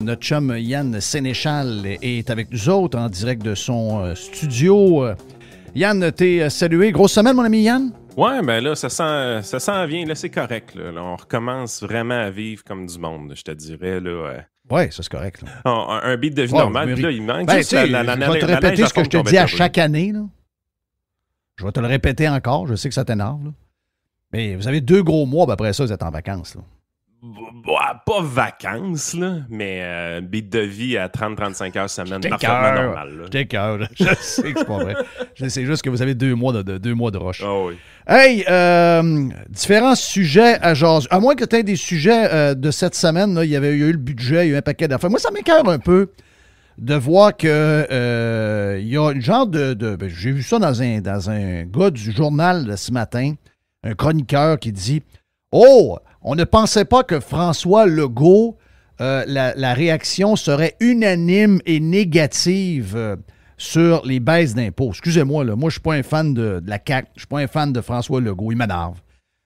Notre chum Yann Sénéchal est avec nous autres en direct de son studio. Yann, t'es salué. Grosse semaine, mon ami Yann? Ouais, ben là, ça s'en vient. Là, c'est correct. Là. On recommence vraiment à vivre comme du monde, je te dirais. Là, Oui, ça c'est correct. Là. Un beat de vie normal, puis là, il manque ben, juste je vais te répéter ce que je te dis à chaque année. Là. Je vais te le répéter encore. Je sais que ça t'énerve. Là. Mais vous avez 2 gros mois, puis après ça, vous êtes en vacances. Là. Pas vacances, là, mais beat de vie à 30-35 heures semaine, parfaitement normal. T'es cœur. Je sais que c'est pas vrai. C'est juste que vous avez 2 mois de roche. Oh oui. Hey, différents sujets à jaser. À moins que tu aies des sujets de cette semaine, là, il y a eu le budget, il y a eu un paquet d'affaires. Moi, ça m'écoeure un peu de voir que il y a une genre ben, j'ai vu ça dans un gars du journal de ce matin, un chroniqueur qui dit « Oh, on ne pensait pas que François Legault, la réaction serait unanime et négative sur les baisses d'impôts. » Excusez-moi, là, moi, je ne suis pas un fan de la CAQ, je ne suis pas un fan de François Legault, il m'énerve.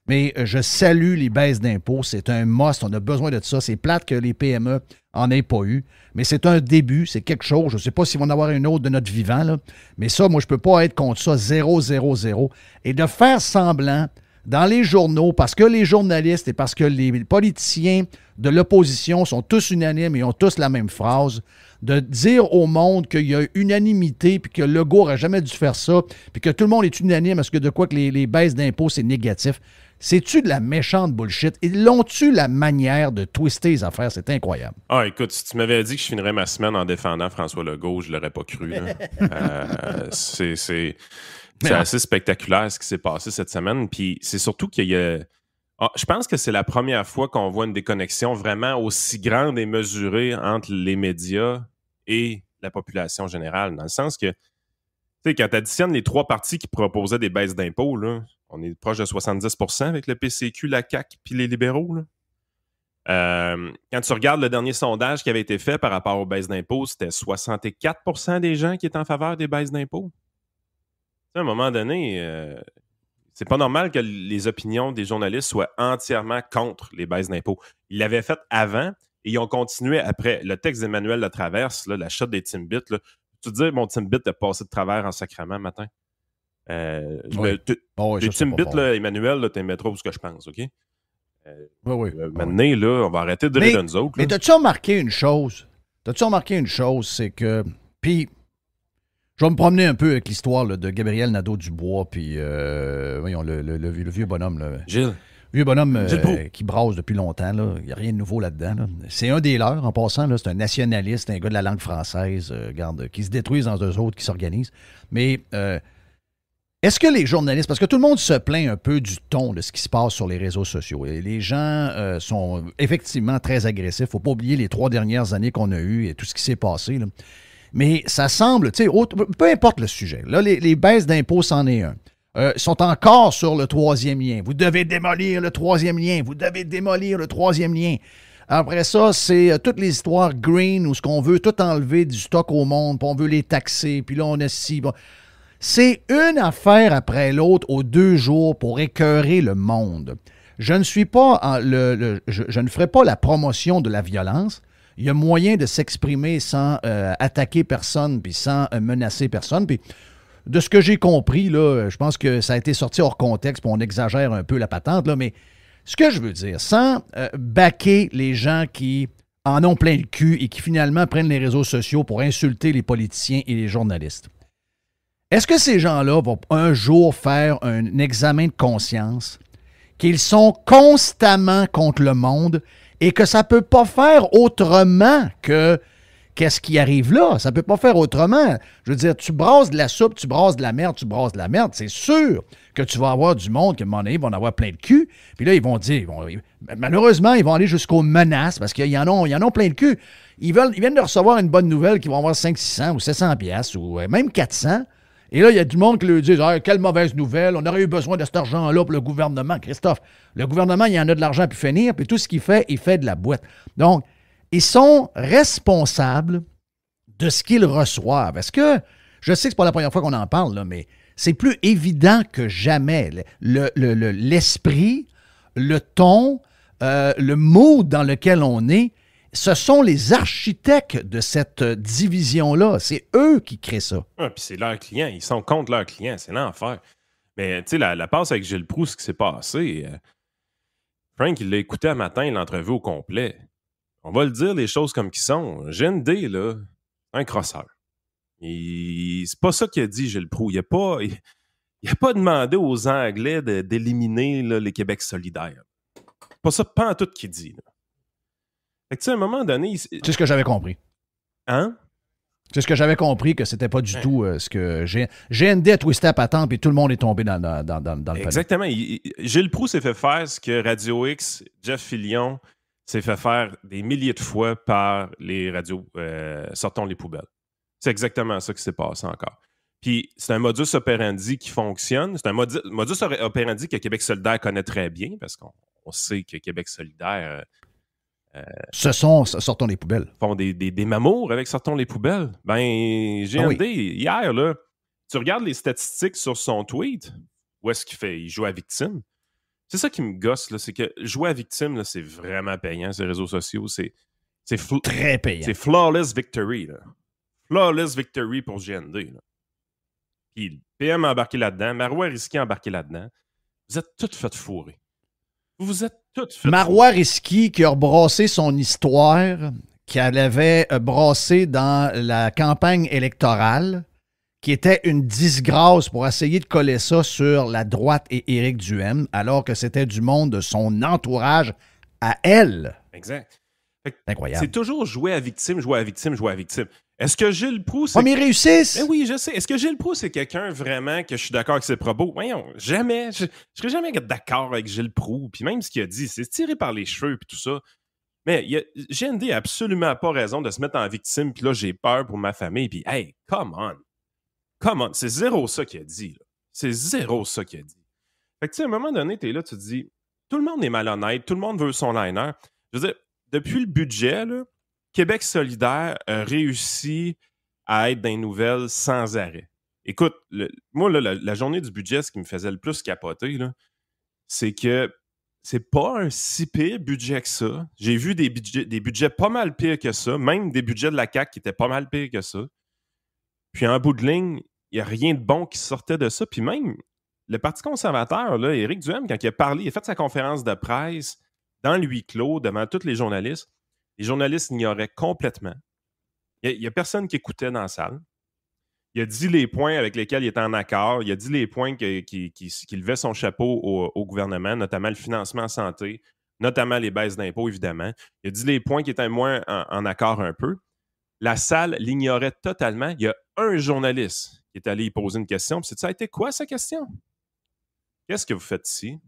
Mais je salue les baisses d'impôts, c'est un must, on a besoin de ça. C'est plate que les PME en aient pas eu, mais c'est un début, c'est quelque chose. Je ne sais pas s'ils vont en avoir une autre de notre vivant, là, mais ça, moi, je ne peux pas être contre ça, 0, 0, 0. Et de faire semblant dans les journaux, parce que les journalistes et parce que les politiciens de l'opposition sont tous unanimes et ont tous la même phrase, de dire au monde qu'il y a unanimité puis que Legault n'aurait jamais dû faire ça puis que tout le monde est unanime à ce que de quoi que les baisses d'impôts, c'est négatif. C'est-tu de la méchante bullshit? Ils l'ont-tu la manière de twister les affaires? C'est incroyable. Ah, écoute, si tu m'avais dit que je finirais ma semaine en défendant François Legault, je l'aurais pas cru. C'est assez spectaculaire ce qui s'est passé cette semaine. Puis c'est surtout qu'il y a... je pense que c'est la première fois qu'on voit une déconnexion vraiment aussi grande et mesurée entre les médias et la population générale. Dans le sens que, tu sais, quand tu additionnes les 3 partis qui proposaient des baisses d'impôts, là, on est proche de 70% avec le PCQ, la CAQ puis les libéraux. Là. Quand tu regardes le dernier sondage qui avait été fait par rapport aux baisses d'impôts, c'était 64% des gens qui étaient en faveur des baisses d'impôts. À un moment donné, c'est pas normal que les opinions des journalistes soient entièrement contre les baisses d'impôts. Ils l'avaient fait avant et ils ont continué après. Le texte d'Emmanuel Latraverse, là, la shot des Timbits, là, tu te dis, mon Timbit a passé de travers en sacrament matin. Oui. Les Timbits, là, Emmanuel, tu mettras où ce que je pense, OK? Oui. Maintenant, là, on va arrêter de rire de nous autres. Mais t'as-tu remarqué une chose? C'est que... Puis... Je vais me promener un peu avec l'histoire là, de Gabriel Nadeau-Dubois, puis voyons, le vieux bonhomme. Là. Gilles. Vieux bonhomme qui brasse depuis longtemps. Il n'y a rien de nouveau là-dedans. Là. C'est un des leurs, en passant. Là, c'est un nationaliste, un gars de la langue française, qui se détruisent dans eux autres, qui s'organisent. Mais est-ce que les journalistes... Parce que tout le monde se plaint un peu du ton de ce qui se passe sur les réseaux sociaux. Et les gens sont effectivement très agressifs. Il ne faut pas oublier les 3 dernières années qu'on a eues et tout ce qui s'est passé, là. Mais ça semble, tu sais, peu importe le sujet. Là, les baisses d'impôts, c'en est un. Sont encore sur le 3e lien. Vous devez démolir le 3e lien. Vous devez démolir le 3e lien. Après ça, c'est toutes les histoires green où ce qu'on veut tout enlever du stock au monde, puis on veut les taxer, puis là, on a ci. Bon. C'est une affaire après l'autre aux 2 jours pour écœurer le monde. Je ne suis pas je ne ferai pas la promotion de la violence. Il y a moyen de s'exprimer sans attaquer personne puis sans menacer personne. Puis de ce que j'ai compris, là, je pense que ça a été sorti hors contexte puis on exagère un peu la patente, là, mais ce que je veux dire, sans baquer les gens qui en ont plein le cul et qui finalement prennent les réseaux sociaux pour insulter les politiciens et les journalistes, est-ce que ces gens-là vont un jour faire un examen de conscience qu'ils sont constamment contre le monde et que ça ne peut pas faire autrement que qu'est-ce qui arrive là? Ça ne peut pas faire autrement. Je veux dire, tu brasses de la soupe, tu brasses de la merde, c'est sûr que tu vas avoir du monde qui, à un moment donné, vont en avoir plein de cul. Puis là, ils vont dire, malheureusement, ils vont aller jusqu'aux menaces parce qu'ils en ont plein de cul. Ils viennent de recevoir une bonne nouvelle qu'ils vont avoir 500, 600 ou 700 piastres ou même 400. Et là, il y a du monde qui leur dit « Quelle mauvaise nouvelle, on aurait eu besoin de cet argent-là pour le gouvernement. » Christophe, le gouvernement, il y en a de l'argent pour finir, puis tout ce qu'il fait, il fait de la boîte. Donc, ils sont responsables de ce qu'ils reçoivent. Est-ce que, je sais que c'est pas la première fois qu'on en parle, là, mais c'est plus évident que jamais. L'esprit, le ton, le mood dans lequel on est ce sont les architectes de cette division-là. C'est eux qui créent ça. Ah, puis c'est leurs clients. Ils sont contre leurs clients. C'est l'enfer. Mais tu sais, la passe avec Gilles Proulx, ce qui s'est passé, Frank, il l'a écouté un matin, l'entrevue au complet. On va le dire, les choses comme qui sont. GND, là, un crosseur. C'est pas ça qu'il a dit, Gilles Proulx. Il a pas demandé aux Anglais d'éliminer les Québec solidaires. C'est pas ça, pas en tout qu'il dit. Là. Fait que tu sais, à un moment donné... C'est ce que j'avais compris. Hein? C'est ce que j'avais compris, que c'était pas du tout ce que... GND a twisté à patente, puis tout le monde est tombé dans le panneau. Exactement. Gilles Proulx s'est fait faire ce que Radio X, Jeff Fillion, s'est fait faire des milliers de fois par les radios Sortons les poubelles. C'est exactement ça qui s'est passé encore. Puis c'est un modus operandi qui fonctionne. C'est un modus operandi que Québec solidaire connaît très bien, parce qu'on sait que Québec solidaire... Sortons les poubelles. Font des mamours avec Sortons les poubelles. Ben, GND, hier, là, tu regardes les statistiques sur son tweet, où est-ce qu'il fait? Il joue à victime. C'est ça qui me gosse, là, c'est que jouer à victime, là, c'est vraiment payant, ces réseaux sociaux. C'est très payant. C'est flawless victory, là. Flawless victory pour GND, là. Puis le PM a embarqué là-dedans, Marois Risky a embarqué là-dedans. Vous êtes toutes faites fourrer. Vous êtes toutes faites Marois Risky qui a rebrassé son histoire, qu'elle avait brassé dans la campagne électorale, qui était une disgrâce pour essayer de coller ça sur la droite et Éric Duhaime, alors que c'était du monde de son entourage à elle. Exact. C'est incroyable. C'est toujours jouer à victime, jouer à victime, jouer à victime. Est-ce que Gilles Proulx... mais ils réussissent! Ben oui, je sais. Est-ce que Gilles Proulx, c'est quelqu'un vraiment que je suis d'accord avec ses propos? Voyons, jamais. Je ne serais jamais d'accord avec Gilles Proulx. Puis même ce qu'il a dit, c'est tiré par les cheveux puis tout ça. Mais GND n'a absolument pas raison de se mettre en victime. Puis là, j'ai peur pour ma famille. Puis hey, come on. Come on. C'est zéro ça qu'il a dit. Là. C'est zéro ça qu'il a dit. Fait que tu sais, à un moment donné, t'es là, tu te dis, tout le monde est malhonnête. Tout le monde veut son liner. Je veux dire, depuis le budget, là, Québec solidaire a réussi à être dans les nouvelles sans arrêt. Écoute, moi, là, la journée du budget, ce qui me faisait le plus capoter, là, c'est que c'est pas un si pire budget que ça. J'ai vu des budgets pas mal pires que ça, même des budgets de la CAQ qui étaient pas mal pires que ça. Puis en bout de ligne, il n'y a rien de bon qui sortait de ça. Puis même le Parti conservateur, là, Éric Duhaime, quand il a parlé, il a fait sa conférence de presse dans le huis clos, devant tous les journalistes l'ignoraient complètement. Il n'y a personne qui écoutait dans la salle. Il a dit les points avec lesquels il était en accord. Il a dit les points qui levaient son chapeau au gouvernement, notamment le financement en santé, notamment les baisses d'impôts, évidemment. Il a dit les points qui étaient moins en accord un peu. La salle l'ignorait totalement. Il y a un journaliste qui est allé y poser une question. Puis ça a été quoi, sa question? Qu'est-ce que vous faites ici?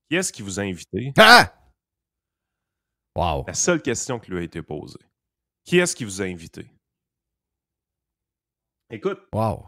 Qui est-ce qui vous a invité? Ah! Wow. La seule question qui lui a été posée. Qui est-ce qui vous a invité? Écoute, wow.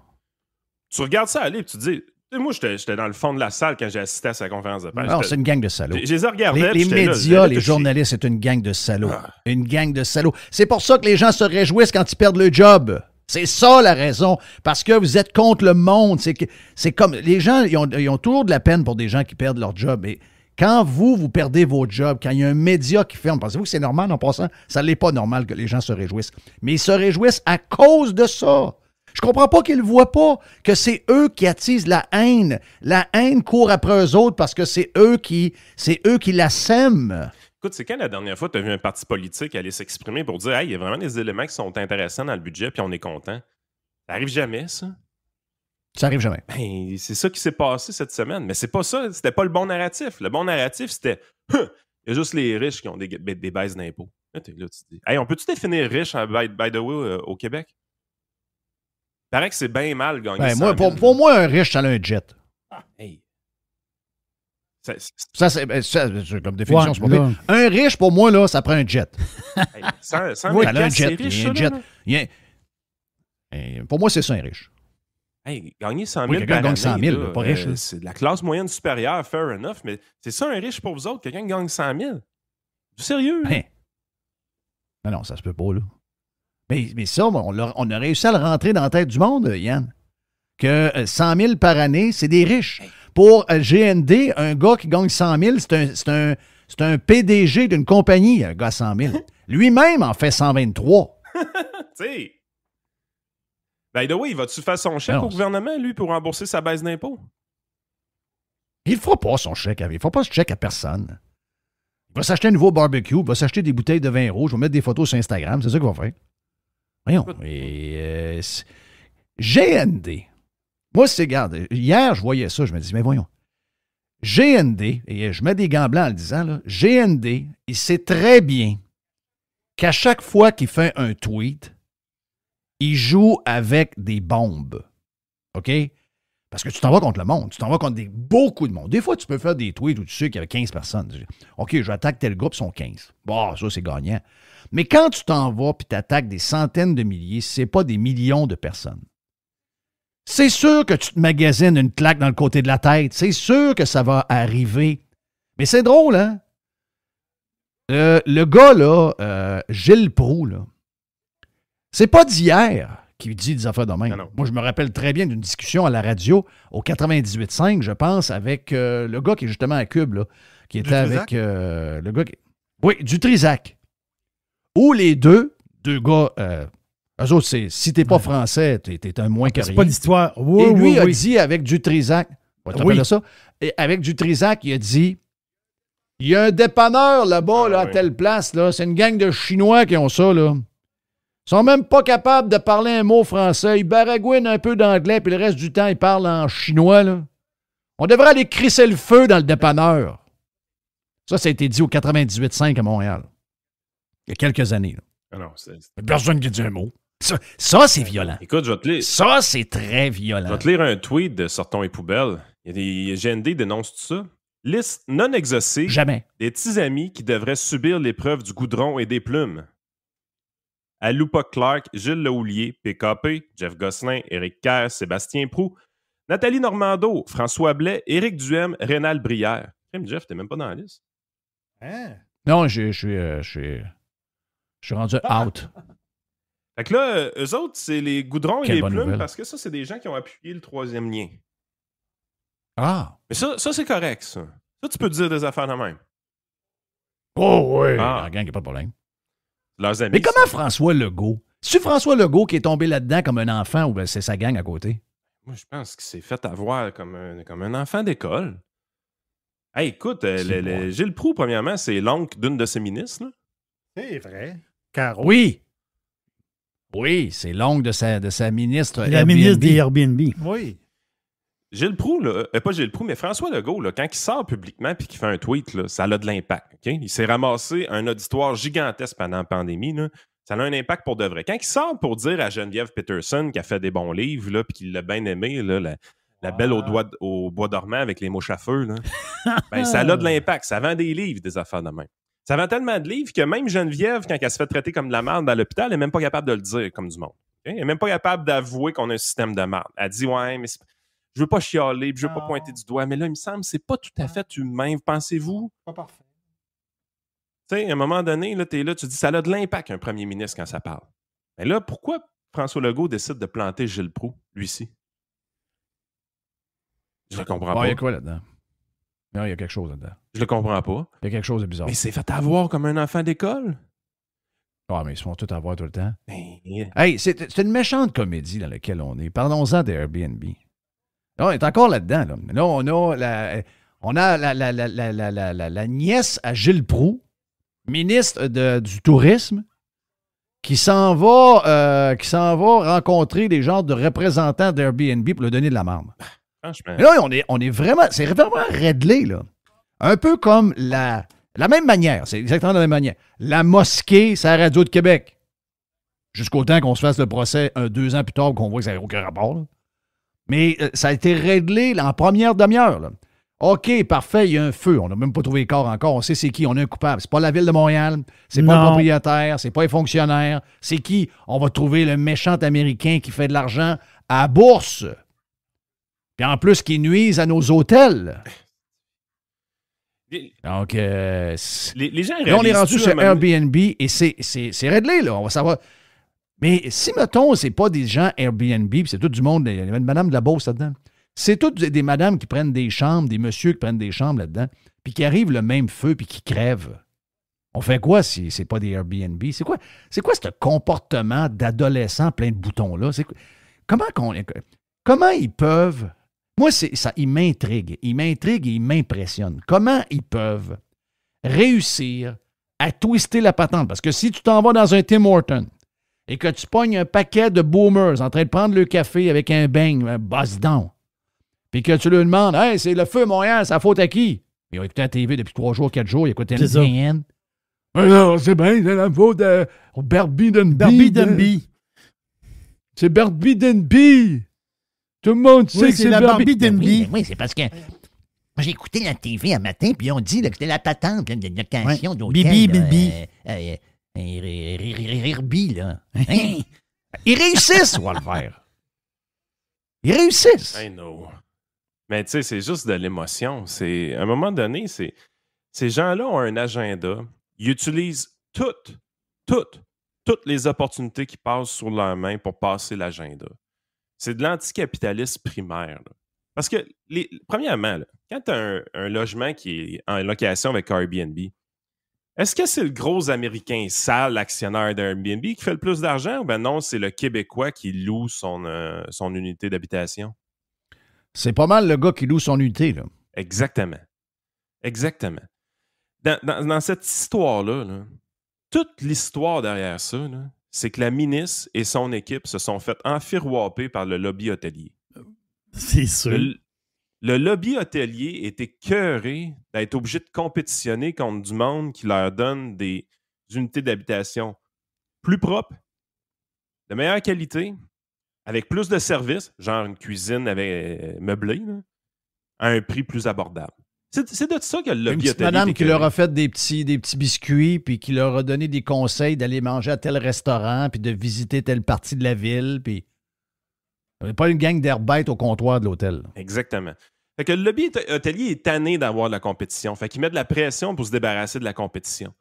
Tu regardes ça aller et tu te dis, moi, j'étais dans le fond de la salle quand j'ai assisté à sa conférence de presse. Non, c'est une gang de salauds. Je les ai regardés. Les médias, les journalistes, c'est une gang de salauds. Une gang de salauds. C'est pour ça que les gens se réjouissent quand ils perdent le job. C'est ça la raison. Parce que vous êtes contre le monde. C'est comme les gens, ils ont toujours de la peine pour des gens qui perdent leur job. Et quand vous perdez votre job, quand il y a un média qui ferme, pensez-vous que c'est normal en passant? Ça n'est pas normal que les gens se réjouissent. Mais ils se réjouissent à cause de ça. Je comprends pas qu'ils ne voient pas que c'est eux qui attisent la haine. La haine court après eux autres parce que c'est eux qui la sèment. Écoute, c'est quand la dernière fois tu as vu un parti politique aller s'exprimer pour dire « Hey, il y a vraiment des éléments qui sont intéressants dans le budget puis on est content. » Ça arrive jamais, ça? Ça arrive jamais. Ben, c'est ça qui s'est passé cette semaine. Mais c'est pas ça, c'était pas le bon narratif. Le bon narratif, c'était « Il y a juste les riches qui ont des baisses d'impôts. » Là, tu dis « Hey, on peut-tu définir riche, by the way, au Québec? » Il paraît que c'est bien mal gagné. Ben, pour moi, un riche, ça a un jet. Ah, hey. Ça, c'est comme définition, ouais, c'est pas pire. Un riche, pour moi, là, ça prend un jet. Hey, sans oui, un jet. Riche, un jet. Pour moi, c'est ça, un riche. Hey, gagner 100 000 oui, quelqu'un gagne 100 000, là, pas riche. C'est de la classe moyenne supérieure, fair enough, mais c'est ça un riche pour vous autres, quelqu'un qui gagne 100 000. C'est sérieux? Hein? Non, ça se peut pas, là. Mais ça, on a réussi à le rentrer dans la tête du monde, Yann. Que 100 000 par année, c'est des riches. Pour GND, un gars qui gagne 100 000, c'est un PDG d'une compagnie, un gars à 100 000. Lui-même en fait 123. Tu sais. By the way, il va-tu faire son chèque au gouvernement, lui, pour rembourser sa baisse d'impôts? Il ne fera pas son chèque. Il ne fera pas ce chèque à personne. Il va s'acheter un nouveau barbecue, il va s'acheter des bouteilles de vin rouge, il va mettre des photos sur Instagram, c'est ça qu'il va faire. Voyons. Et, GND. Moi, regarde, hier, je voyais ça, je me dis, mais voyons. GND, et je mets des gants blancs en le disant, là, GND, il sait très bien qu'à chaque fois qu'il fait un tweet, il joue avec des bombes. OK? Parce que tu t'en vas contre le monde. Tu t'en vas contre beaucoup de monde. Des fois, tu peux faire des tweets où tu sais qu'il y avait 15 personnes. OK, j'attaque tel groupe, ils sont 15. Bon, ça, c'est gagnant. Mais quand tu t'en vas et tu attaques des centaines de milliers, c'est pas des millions de personnes. C'est sûr que tu te magasines une claque dans le côté de la tête. C'est sûr que ça va arriver. Mais c'est drôle, hein? Le gars, là, Gilles Proulx, là, c'est pas d'hier qui dit des affaires de même. Non. Moi, je me rappelle très bien d'une discussion à la radio au 98.5, je pense, avec le gars qui est justement à Cube, là, qui était avec le gars qui... Oui, du Trisac. Où les deux gars, eux autres, si t'es pas français, t'es un moins que rien. C'est pas l'histoire. Oui, et lui a dit avec du Trisac, tu te rappelles de ça? Et avec du Trisac, il a dit, il y a un dépanneur là-bas, là, à telle place, là, c'est une gang de Chinois qui ont ça, là. Ils sont même pas capables de parler un mot français. Ils baragouinent un peu d'anglais, puis le reste du temps, ils parlent en chinois, là. On devrait aller crisser le feu dans le dépanneur. Ça a été dit au 98.5 à Montréal. Il y a quelques années, là. Non, personne qui dit un mot. Ça, c'est violent. Écoute, je vais te lire. Ça, c'est très violent. Je vais te lire un tweet de Sortons les poubelles. Il y a des GND dénoncent tout ça. Liste non exaucée Jamais. des petits amis qui devraient subir l'épreuve du goudron et des plumes. Aloupa Clark, Gilles Lehoulier, PKP, Jeff Gosselin, Éric Kerr, Sébastien Proulx, Nathalie Normando, François Blais, Éric Duhem, Rénal Brière. Jeff, t'es même pas dans la liste. Hein? Non, je suis rendu out. Fait que là, eux autres, c'est les goudrons et Quelle les bonne plumes nouvelle. parce que ça, c'est des gens qui ont appuyé le troisième lien. Ah! Mais ça c'est correct, ça. Ça, tu peux dire des affaires de même. Oh oui! Ah. La gang, il n'y a pas de problème. Leurs amis. Mais comment François Legault? C'est François Legault qui est tombé là-dedans comme un enfant ou bien c'est sa gang à côté? Moi, je pense qu'il s'est fait avoir comme un enfant d'école. Hey, écoute, Gilles Proulx, premièrement, c'est l'oncle d'une de ses ministres. Là. C'est vrai. Caro. Oui! Oui, c'est l'oncle de sa ministre. La Airbnb. ministre des Airbnb. Oui. Gilles Proulx, là, pas Gilles Proulx, mais François Legault, là, quand il sort publiquement et qu'il fait un tweet, là, ça a de l'impact. Okay? Il s'est ramassé un auditoire gigantesque pendant la pandémie. Là. Ça a un impact pour de vrai. Quand il sort pour dire à Geneviève Peterson qui a fait des bons livres et qu'il l'a bien aimé, là, la belle au bois dormant avec les mouches à feu, là, ben, ça a de l'impact. Ça vend des livres, des affaires de même. Ça vend tellement de livres que même Geneviève, quand elle se fait traiter comme de la merde à l'hôpital, elle n'est même pas capable de le dire comme du monde. Okay? Elle n'est même pas capable d'avouer qu'on a un système de merde. Elle dit « Ouais, mais je veux pas chialer, puis je veux pas pointer du doigt. » Mais là, il me semble que c'est pas tout à fait humain. Pensez-vous? Pas parfait. Tu sais, à un moment donné, là, t'es là, tu dis ça a de l'impact un premier ministre quand ça parle. Mais là, pourquoi François Legault décide de planter Gilles Proulx, lui-ci? Je le comprends pas. Il y a quoi là-dedans? Non, il y a quelque chose là-dedans. Je le comprends pas. Il y a quelque chose de bizarre. Mais il s'est fait avoir comme un enfant d'école. Ah, mais ils se font tout avoir tout le temps. Mais... Hey, c'est une méchante comédie dans laquelle on est. Parlons-en d'Airbnb. Là, on est encore là-dedans. Là, on a la nièce à Gilles Proulx, ministre du Tourisme, qui s'en va rencontrer des genres de représentants d'Airbnb pour leur donner de la marde. Franchement. Mais là, on est vraiment... C'est vraiment réglé, là. Un peu comme la même manière. C'est exactement la même manière. La mosquée, c'est la radio de Québec. Jusqu'au temps qu'on se fasse le procès 2 ans plus tard qu'on voit que ça n'a aucun rapport. Là. Mais ça a été réglé là, en première demi-heure. Là. OK, parfait, il y a un feu. On n'a même pas trouvé le corps encore. On sait c'est qui. On a un coupable. C'est pas la Ville de Montréal. C'est pas le propriétaire. C'est pas les fonctionnaires. C'est qui? On va trouver le méchant Américain qui fait de l'argent à la bourse. Puis en plus, qui nuisent à nos hôtels. Donc, les gens là, on est rendu sur Airbnb et c'est réglé, là. On va savoir. Mais si, mettons, c'est pas des gens Airbnb, puis c'est tout du monde, il y a une madame de la Beauce là-dedans. C'est toutes des madames qui prennent des chambres, des messieurs qui prennent des chambres là-dedans, puis qui arrivent le même feu, puis qui crèvent. On fait quoi si c'est pas des Airbnb? C'est quoi ce comportement d'adolescent plein de boutons-là? Comment ils peuvent... Moi, il m'intrigue. Il m'intrigue et il m'impressionne. Comment ils peuvent réussir à twister la patente? Parce que si tu t'en vas dans un Tim Hortons et que tu pognes un paquet de boomers en train de prendre le café avec un beigne, un boss down, puis que tu leur demandes « Hey, c'est le feu Montréal, ça faute à qui? » Ils ont écouté la TV depuis 3 jours, 4 jours, ils écoutent une CNN. Alors, c'est bien, c'est la faute à Barbie Denby. C'est Barbie Denby. Tout le monde sait que c'est la Barbie Denby. Oui, c'est parce que j'ai écouté la TV un matin, puis on dit là, que c'était la patente là, de location d'hôtel. Bibi. Herbie, là. Hein? Ils réussissent, Walter. Ils réussissent. I know. Mais tu sais, c'est juste de l'émotion. À un moment donné, ces gens-là ont un agenda. Ils utilisent toutes les opportunités qui passent sur leurs mains pour passer l'agenda. C'est de l'anticapitalisme primaire. Là. Parce que, premièrement, là, quand tu as un logement qui est en location avec Airbnb, est-ce que c'est le gros Américain sale, actionnaire d'Airbnb, qui fait le plus d'argent? Ou bien non, c'est le Québécois qui loue son unité d'habitation? C'est pas mal le gars qui loue son unité, là. Exactement. Dans cette histoire-là, là, toute l'histoire derrière ça, là, c'est que la ministre et son équipe se sont fait enfiroiper par le lobby hôtelier. C'est sûr. Le lobby hôtelier est écœuré d'être obligé de compétitionner contre du monde qui leur donne des unités d'habitation plus propres, de meilleure qualité, avec plus de services, genre une cuisine meublée, là, à un prix plus abordable. C'est de ça que le lobby hôtelier madame qui leur a fait des petits biscuits, puis qui leur a donné des conseils d'aller manger à tel restaurant, puis de visiter telle partie de la ville, puis... Pas une gang d'herbettes au comptoir de l'hôtel. Exactement. Fait que le lobby hôtelier est tanné d'avoir de la compétition. Fait qu'il met de la pression pour se débarrasser de la compétition.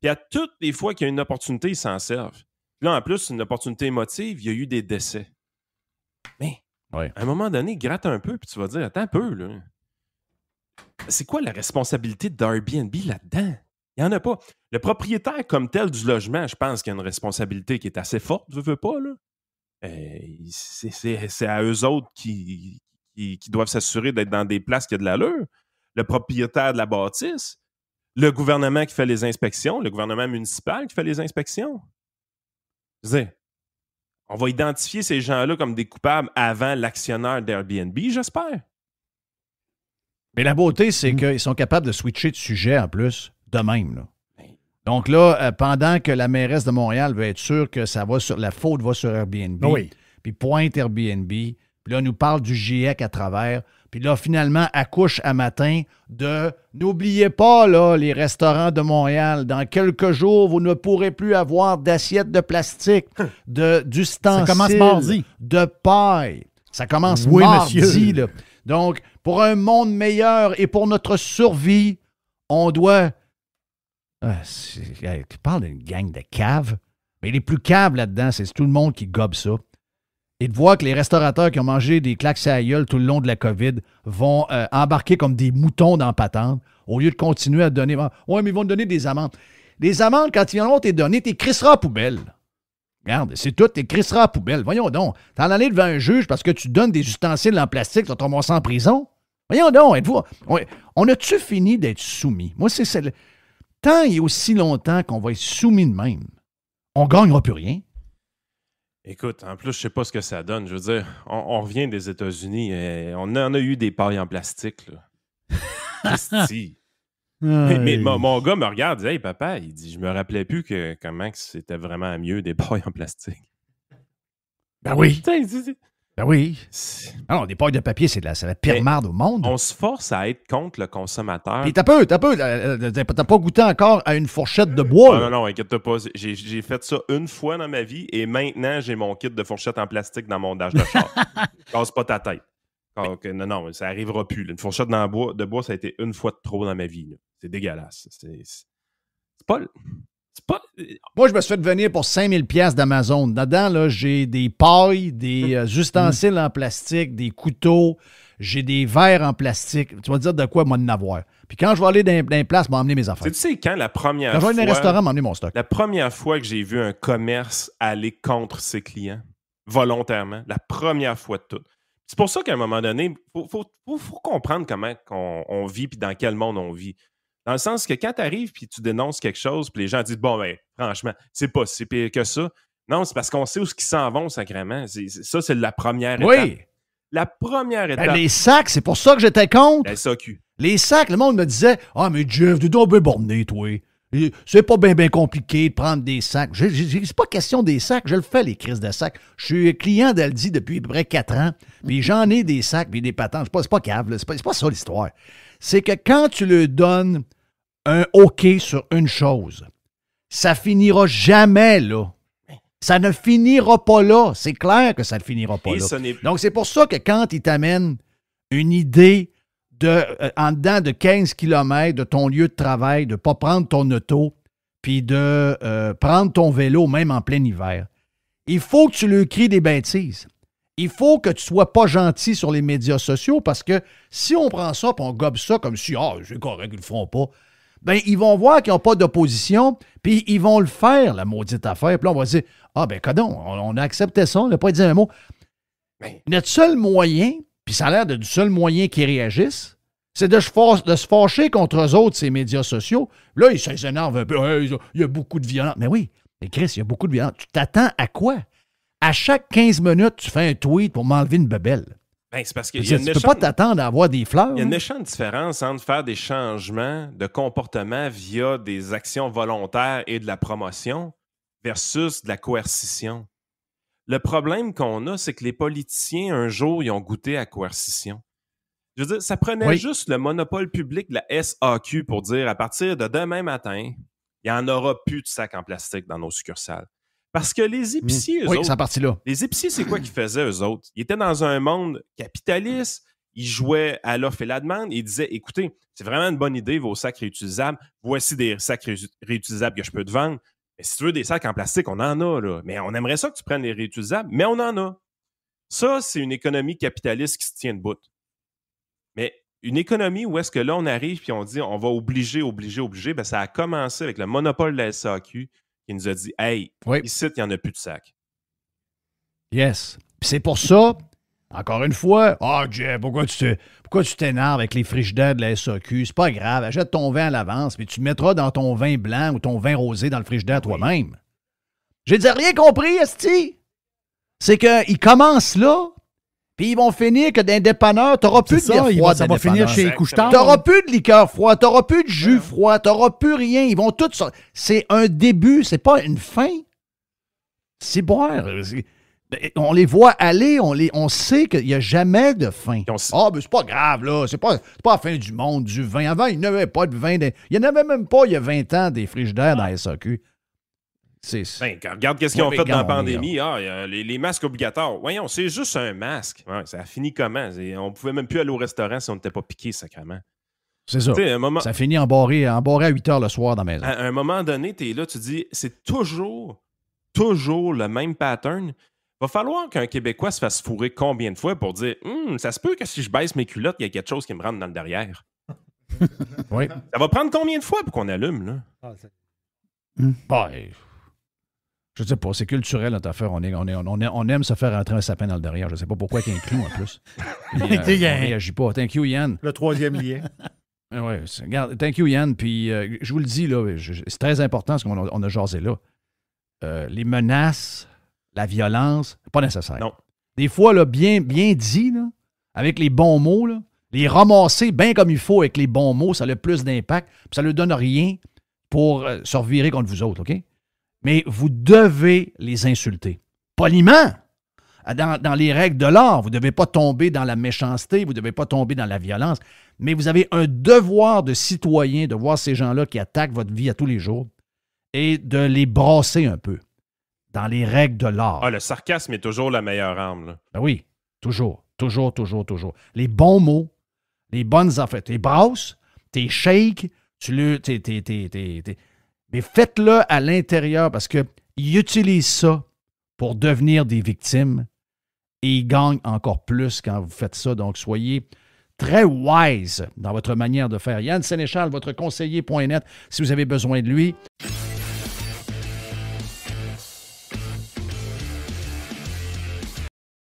Puis à toutes les fois qu'il y a une opportunité, ils s'en servent. Puis là, en plus, une opportunité émotive, il y a eu des décès. Mais, à un moment donné, gratte un peu, puis tu vas dire, attends un peu, là. C'est quoi la responsabilité d'Airbnb là-dedans? Il n'y en a pas. Le propriétaire comme tel du logement, je pense qu'il y a une responsabilité qui est assez forte, veux pas, là. C'est à eux autres qui doivent s'assurer d'être dans des places qui ont de l'allure. Le propriétaire de la bâtisse, le gouvernement qui fait les inspections, le gouvernement municipal qui fait les inspections. Je veux dire, on va identifier ces gens-là comme des coupables avant l'actionnaire d'Airbnb, j'espère. Mais la beauté, c'est qu'ils sont capables de switcher de sujet en plus, de même, là. Donc là, pendant que la mairesse de Montréal veut être sûre que la faute va sur Airbnb, puis pointe Airbnb, puis là, nous parle du GIEC à travers, puis là, finalement, accouche à matin de « N'oubliez pas, là, les restaurants de Montréal, dans quelques jours, vous ne pourrez plus avoir d'assiettes de plastique, d'ustensiles, ça commence mardi. De paille. » Ça commence oui, mardi, monsieur. là. Donc, pour un monde meilleur et pour notre survie, on doit... tu parles d'une gang de caves, mais les plus caves là-dedans, c'est tout le monde qui gobe ça. Et de voir que les restaurateurs qui ont mangé des claques à la gueule tout le long de la COVID vont embarquer comme des moutons dans la patente au lieu de continuer à donner... Ouais, mais ils vont te donner des amendes. Les amendes, quand ils en ont été données, t'es crisseras à poubelle. Regarde, c'est tout, t'es crisseras à poubelle. Voyons donc, t'en allais devant un juge parce que tu donnes des ustensiles en plastique, tu vas tomber en prison. Voyons donc, êtes-vous... On a-tu fini d'être soumis? Moi, c'est... Tant et aussi longtemps qu'on va être soumis de même, on ne gagnera plus rien. Écoute, en plus, je sais pas ce que ça donne. Je veux dire, on revient des États-Unis et on en a eu des pailles en plastique, là. Christy. Mais mon gars me regarde, il dit « Hey, papa, il dit, je me rappelais plus comment que c'était vraiment mieux des pailles en plastique. » Ben oui. Putain, Ben oui. Alors, des pailles de papier, c'est la pire marde au monde. On se force à être contre le consommateur. Puis t'as pas goûté encore à une fourchette de bois. Non, inquiète-toi pas. J'ai fait ça une fois dans ma vie et maintenant, j'ai mon kit de fourchette en plastique dans mon dash de char. Casse pas ta tête. Non, ça arrivera plus. Là. Une fourchette de bois, ça a été une fois de trop dans ma vie. Là. C'est dégueulasse. C'est pas... Moi, je me suis fait venir pour 5000 pièces d'Amazon. Dedans, là, j'ai des pailles, des ustensiles en plastique, des couteaux, j'ai des verres en plastique. Tu vas dire de quoi, moi, de n'avoir. Puis quand je vais aller dans les places, m'emmener mes affaires. Tu sais, quand la première Quand je fois... vais aller dans un restaurant, m'emmener mon stock. La première fois que j'ai vu un commerce aller contre ses clients, volontairement, la première fois de tout. C'est pour ça qu'à un moment donné, il faut comprendre comment on vit puis dans quel monde on vit. Dans le sens que quand tu arrives puis tu dénonces quelque chose, puis les gens disent, bon, ben, franchement, c'est pas si pire que ça. Non, c'est parce qu'on sait où ils s'en vont, sacrément. Ça, c'est la première étape. Oui. La première étape. Ben, les sacs, c'est pour ça que j'étais contre. La SAQ. Les sacs, le monde me disait, ah, mais Jeff, tu dois bien borné, toi. C'est pas bien compliqué de prendre des sacs. C'est pas question des sacs, je le fais, les crises de sacs. Je suis client d'Aldi depuis à peu près 4 ans, puis j'en ai des sacs, puis des patentes. C'est pas cave, là. C'est pas ça l'histoire. C'est que quand tu leur donnes un OK sur une chose, ça finira jamais là. Ça ne finira pas là. C'est clair que ça ne finira pas là. Donc, c'est pour ça que quand ils t'amènent une idée en dedans de 15 km de ton lieu de travail, de ne pas prendre ton auto, puis de prendre ton vélo même en plein hiver, il faut que tu leur cries des bêtises. Il faut que tu ne sois pas gentil sur les médias sociaux parce que si on prend ça et on gobe ça comme si, c'est correct, ils ne le feront pas, bien, ils vont voir qu'ils n'ont pas d'opposition, puis ils vont le faire, la maudite affaire. Puis là, on va dire, codon, on a accepté ça, on n'a pas dit un mot. Mais notre seul moyen, puis ça a l'air du seul moyen qu'ils réagissent, c'est de se fâcher contre eux autres, ces médias sociaux. Là, ils s'énervent un peu. Hey, il y a beaucoup de violence. Mais oui, mais Chris, il y a beaucoup de violence. Tu t'attends à quoi? À chaque 15 minutes, tu fais un tweet pour m'enlever une bebelle. Ben, c'est parce que tu ne peux pas t'attendre à avoir des fleurs. Il y a une méchante différence entre faire des changements de comportement via des actions volontaires et de la promotion versus de la coercition. Le problème qu'on a, c'est que les politiciens, un jour, ils ont goûté à coercition. Je veux dire, ça prenait juste le monopole public de la SAQ pour dire à partir de demain matin, il n'y en aura plus de sacs en plastique dans nos succursales. Parce que les épiciers, eux autres, c'est parti là. Les épiciers, c'est quoi qu'ils faisaient, eux autres? Ils étaient dans un monde capitaliste, ils jouaient à l'offre et la demande, et ils disaient, écoutez, c'est vraiment une bonne idée, vos sacs réutilisables, voici des sacs réutilisables que je peux te vendre. Mais si tu veux des sacs en plastique, on en a, là. Mais on aimerait ça que tu prennes les réutilisables, mais on en a. Ça, c'est une économie capitaliste qui se tient debout. Mais une économie où est-ce que là, on arrive et on dit, on va obliger, ben ça a commencé avec le monopole de la SAQ, qui nous a dit, hey, ici, il n'y en a plus de sacs. Yes. Puis c'est pour ça, encore une fois, Jeff, pourquoi tu t'énerves avec les frigidaires de la SAQ? C'est pas grave, achète ton vin à l'avance, puis tu mettras dans ton vin blanc ou ton vin rosé dans le frigidaire toi-même. J'ai dit rien compris, esti. C'est qu'ils commencent là, puis ils vont finir que dans les dépanneurs, t'auras plus de bière froide. Ça va finir chez Couche-Tard. T'auras plus de liqueur froide, t'auras plus de jus froid, t'auras plus rien. Ils vont tout ça. C'est un début, c'est pas une fin. C'est boire. On les voit aller, on sait qu'il n'y a jamais de fin. Mais c'est pas grave, là. C'est pas la fin du monde, du vin. Avant, il n'y avait pas de vin. Il n'y en avait même pas, il y a 20 ans, des frigidaires dans la SAQ. Regarde qu'est-ce qu'ils ont fait dans la pandémie. Les masques obligatoires. Voyons, c'est juste un masque. Ouais, ça a fini comment? On pouvait même plus aller au restaurant si on n'était pas piqué, sacrément. C'est ça. Ça finit embarré à 8 heures le soir dans la maison. À un moment donné, tu es là, tu dis, c'est toujours le même pattern. Va falloir qu'un Québécois se fasse fourrer combien de fois pour dire, ça se peut que si je baisse mes culottes, il y a quelque chose qui me rentre dans le derrière. Oui. Ça va prendre combien de fois pour qu'on allume, là? Je sais pas, c'est culturel notre affaire. On aime se faire rentrer un sapin dans le derrière. Je sais pas pourquoi il y a un clou en plus. Puis, on réagit pas. Thank you, Yann. Le troisième lien. Regarde, thank you, Yann. Puis je vous le dis, là, c'est très important ce qu'on a jasé là. Les menaces, la violence, pas nécessaire. Non. Des fois, là, bien dit, là, avec les bons mots, là, les ramasser bien comme il faut avec les bons mots, ça a le plus d'impact. Puis ça ne donne rien pour se revirer contre vous autres, OK? Mais vous devez les insulter. Poliment, dans les règles de l'art. Vous ne devez pas tomber dans la méchanceté, vous ne devez pas tomber dans la violence. Mais vous avez un devoir de citoyen de voir ces gens-là qui attaquent votre vie à tous les jours et de les brasser un peu dans les règles de l'art. Le sarcasme est toujours la meilleure arme. Là. Ben oui, toujours. Les bons mots, les bonnes affaires. T'es brasses, t'es shake, mais faites-le à l'intérieur parce qu'ils utilisent ça pour devenir des victimes et ils gagnent encore plus quand vous faites ça. Donc, soyez très wise dans votre manière de faire. Yann Sénéchal, votre conseiller.net, si vous avez besoin de lui.